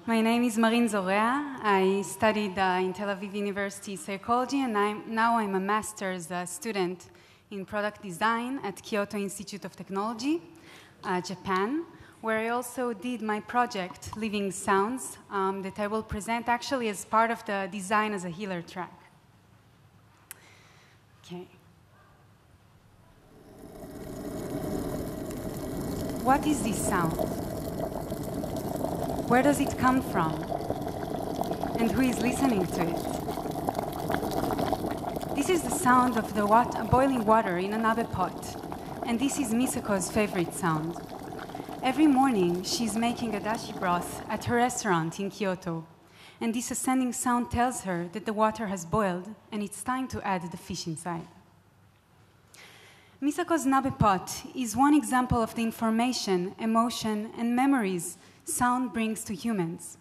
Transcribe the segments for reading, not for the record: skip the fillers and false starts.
My name is Zorea. I studied in Tel Aviv University psychology, and now I'm a master's student in product design at Kyoto Institute of Technology, Japan, where I also did my project, Living Sounds, that I will present actually as part of the Design as a Healer track. Okay. What is this sound? Where does it come from? And who is listening to it? This is the sound of the boiling water in an abe pot, and this is Misako's favorite sound. Every morning, she's making a dashi broth at her restaurant in Kyoto, and this ascending sound tells her that the water has boiled and it's time to add the fish inside. Misako's nabe pot is one example of the information, emotion, and memories sound brings to humans.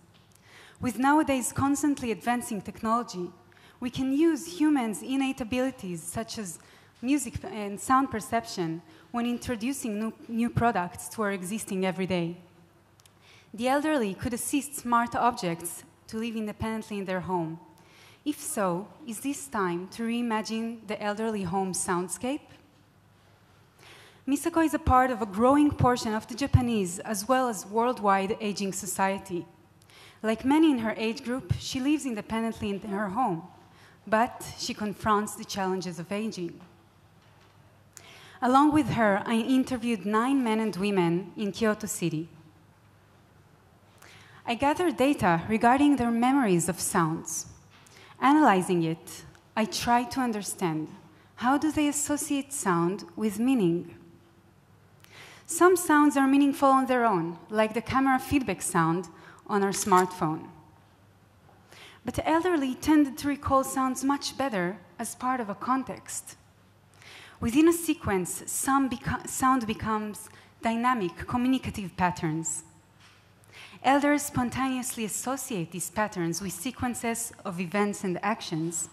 With nowadays constantly advancing technology, we can use humans' innate abilities such as music and sound perception when introducing new products to our existing everyday. The elderly could assist smart objects to live independently in their home. If so, is this time to reimagine the elderly home soundscape? Misako is a part of a growing portion of the Japanese as well as worldwide aging society. Like many in her age group, she lives independently in her home, but she confronts the challenges of aging. Along with her, I interviewed 9 men and women in Kyoto City. I gathered data regarding their memories of sounds. Analyzing it, I tried to understand how do they associate sound with meaning. Some sounds are meaningful on their own, like the camera feedback sound on our smartphone. But the elderly tended to recall sounds much better as part of a context. Within a sequence, sound becomes dynamic, communicative patterns. Elders spontaneously associate these patterns with sequences of events and actions,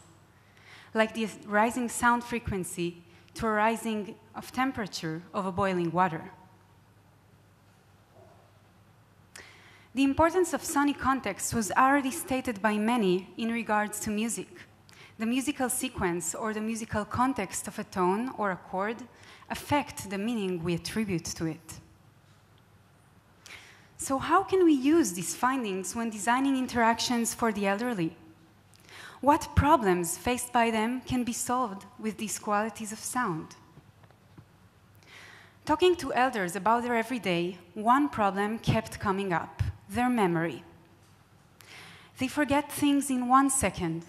like the rising sound frequency to a rising of temperature of a boiling water. The importance of sonic context was already stated by many in regards to music. The musical sequence or the musical context of a tone or a chord affect the meaning we attribute to it. So how can we use these findings when designing interactions for the elderly? What problems faced by them can be solved with these qualities of sound? Talking to elders about their everyday, one problem kept coming up: their memory. They forget things in 1 second.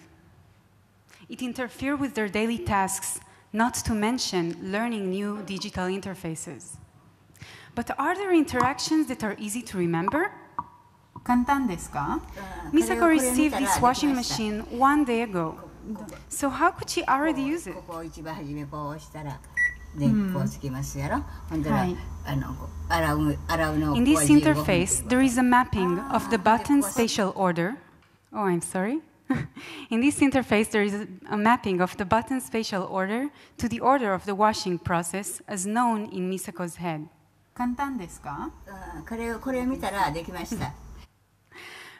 It interferes with their daily tasks, not to mention learning new digital interfaces. But are there interactions that are easy to remember? 簡単ですか? Misako received this washing machine 1 day ago. So how could she already use it? In this interface, there is a mapping of the button spatial order. Oh, I'm sorry. In this interface, there is a mapping of the button spatial order to the order of the washing process as known in Misako's head. 簡単ですか?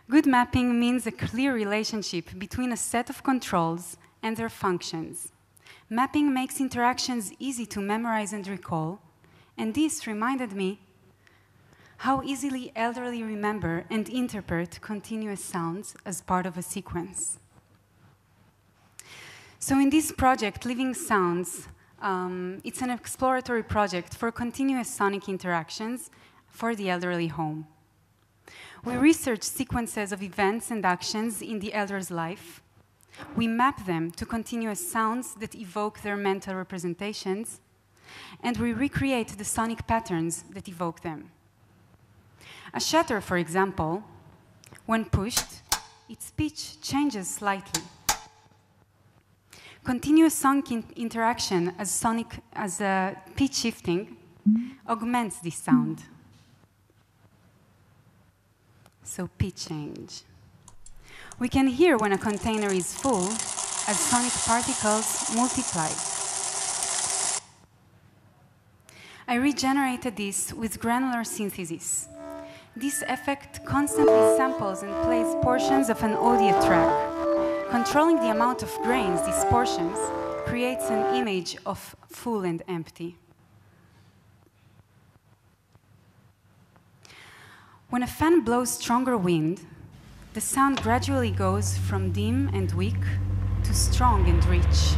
Good mapping means a clear relationship between a set of controls and their functions. Mapping makes interactions easy to memorize and recall, and this reminded me how easily elderly remember and interpret continuous sounds as part of a sequence. So in this project, Living Sounds, it's an exploratory project for continuous sonic interactions for the elderly home. We research sequences of events and actions in the elder's life. We map them to continuous sounds that evoke their mental representations, and we recreate the sonic patterns that evoke them. A shutter, for example, when pushed, its pitch changes slightly. Continuous sonic interaction as pitch shifting augments this sound. So pitch change. We can hear when a container is full as sonic particles multiply. I regenerated this with granular synthesis. This effect constantly samples and plays portions of an audio track. Controlling the amount of grains these portions creates an image of full and empty. When a fan blows stronger wind, the sound gradually goes from dim and weak to strong and rich.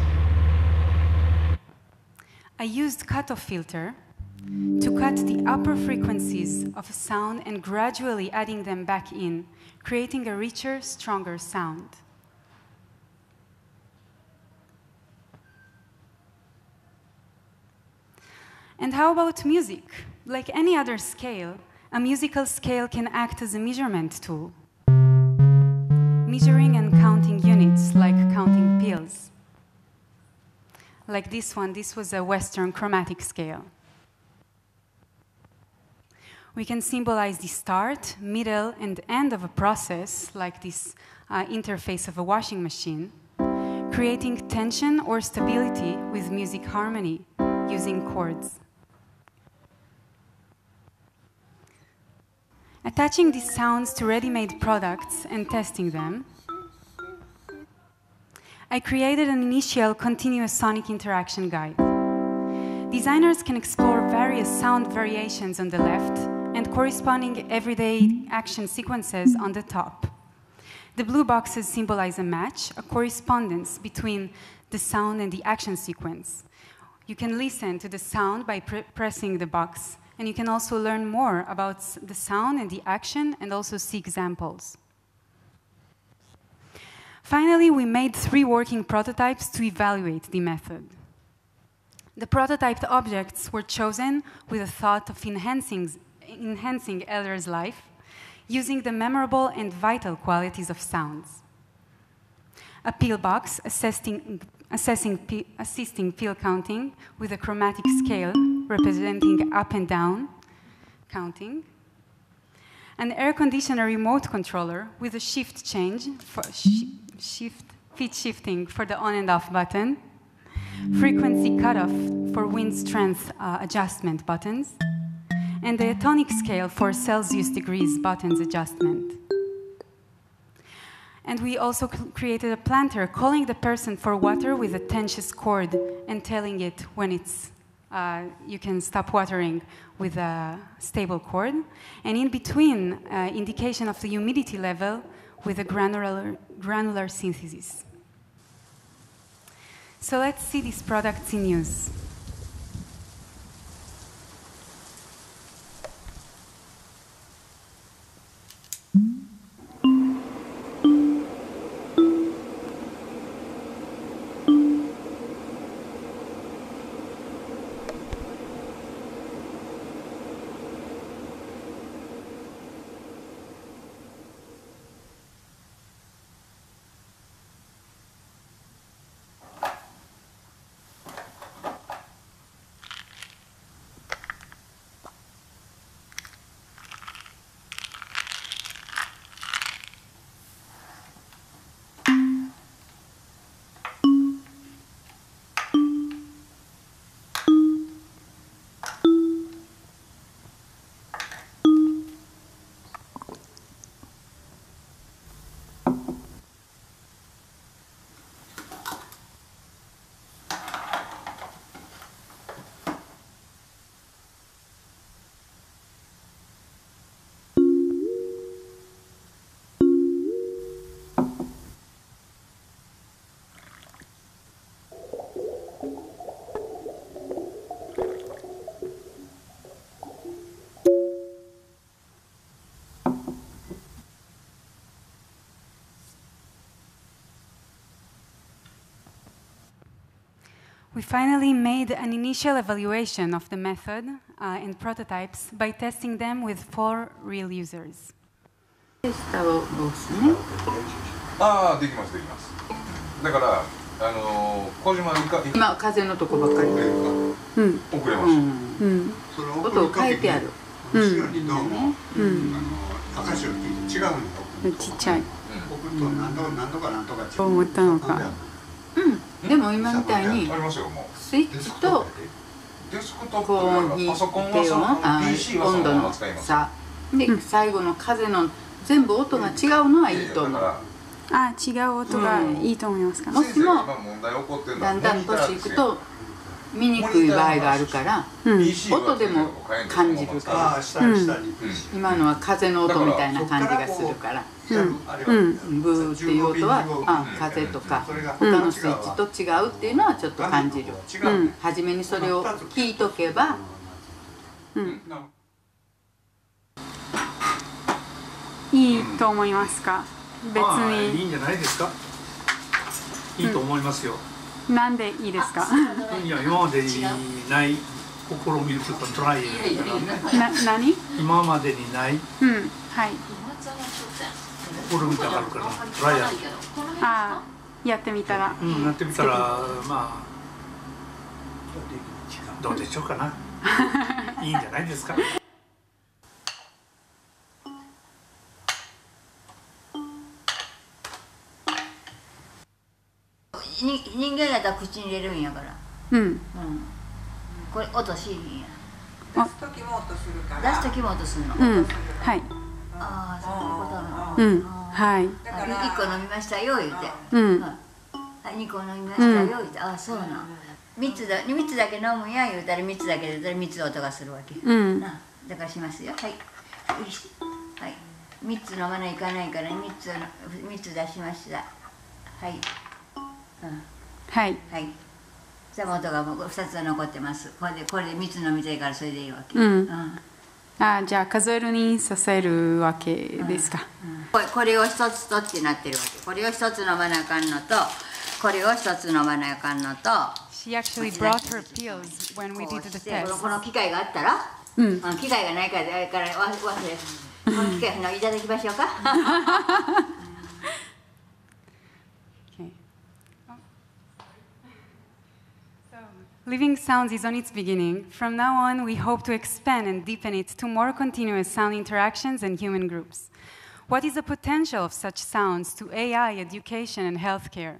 I used cutoff filter to cut the upper frequencies of a sound and gradually adding them back in, creating a richer, stronger sound. And how about music? Like any other scale, a musical scale can act as a measurement tool, measuring and counting units like counting pills. Like this one, this was a Western chromatic scale. We can symbolize the start, middle, and end of a process, like this interface of a washing machine, creating tension or stability with music harmony using chords. Attaching these sounds to ready-made products and testing them, I created an initial continuous sonic interaction guide. Designers can explore various sound variations on the left and corresponding everyday action sequences on the top. The blue boxes symbolize a match, a correspondence between the sound and the action sequence. You can listen to the sound by pressing the box, and you can also learn more about the sound and the action and also see examples. Finally, we made 3 working prototypes to evaluate the method. The prototyped objects were chosen with a thought of enhancing Elder's life using the memorable and vital qualities of sounds. A pill box assisting pill counting with a chromatic scale representing up and down counting. An air conditioner remote controller with a shift change for pitch shifting for the on and off button. Frequency cutoff for wind strength adjustment buttons. And the tonic scale for Celsius degrees buttons adjustment. And we also created a planter calling the person for water with a tension cord and telling it when it's you can stop watering with a stable cord. And in between, indication of the humidity level with a granular synthesis. So let's see these products in use. We finally made an initial evaluation of the method and prototypes by testing them with 4 real users. テスタをボスね。ああ、できますできます。だから小島今風のとこばっかり。遅れます。音を変えてある。後ろにどうも赤白って違うんだ。ちっちゃい。送ると何度か何とか違う。どう思ったのか。でも今みたいにスイッチとデスクトップこうに低温温度の差で最後の風の全部音が違うのはいいと思う。あ、違う音がいいと思いますか。もしもだんだん年いくと見にくい場合があるから、音でも感じるから、今のは風の音みたいな感じがするから、ブーっていう音は風とか他のスイッチと違うっていうのはちょっと感じる。初めにそれを聞いとけば、いいと思いますか。別にいいんじゃないですか。いいと思いますよ。なんでいいですか。いや、今までにない試みるというかトライ何？今までにない、はい。試みたがあるからトライやる。やってみたら。やってみたらまあどうでしょうかな。いいんじゃないですか。人間やったら口に入れるんやから、これ音しいんや。出す時も音するから。出す時も音するの。はい。ああ、そういうことなの。はい。だから1個飲みましたよ言うて、2個飲みましたよ言うて、ああそうなの。3つだけ飲むんや言うたら3つだけで3つ音がするわけ。だからしますよ。はい。はい。3つ飲まないかないから3つ出しました。はい。はい。はい。じゃあ音がもう2つ残ってます。これで3つ飲みたいからそれでいいわけ。じゃあ数えるにさせるわけですか。これを1つとってなってるわけ。これを1つ飲まなあかんのと、これを1つ飲まなあかんのと。She actually brought her pills when we did the test. この機械があったら、機械がないから忘れ、この機械いただきましょうか。Living Sounds is on its beginning. From now on, we hope to expand and deepen it to more continuous sound interactions and human groups. What is the potential of such sounds to AI, education, and healthcare?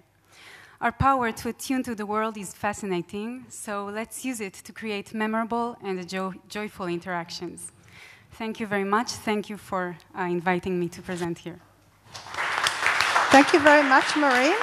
Our power to attune to the world is fascinating, so let's use it to create memorable and joyful interactions. Thank you very much. Thank you for inviting me to present here. Thank you very much, Maureen.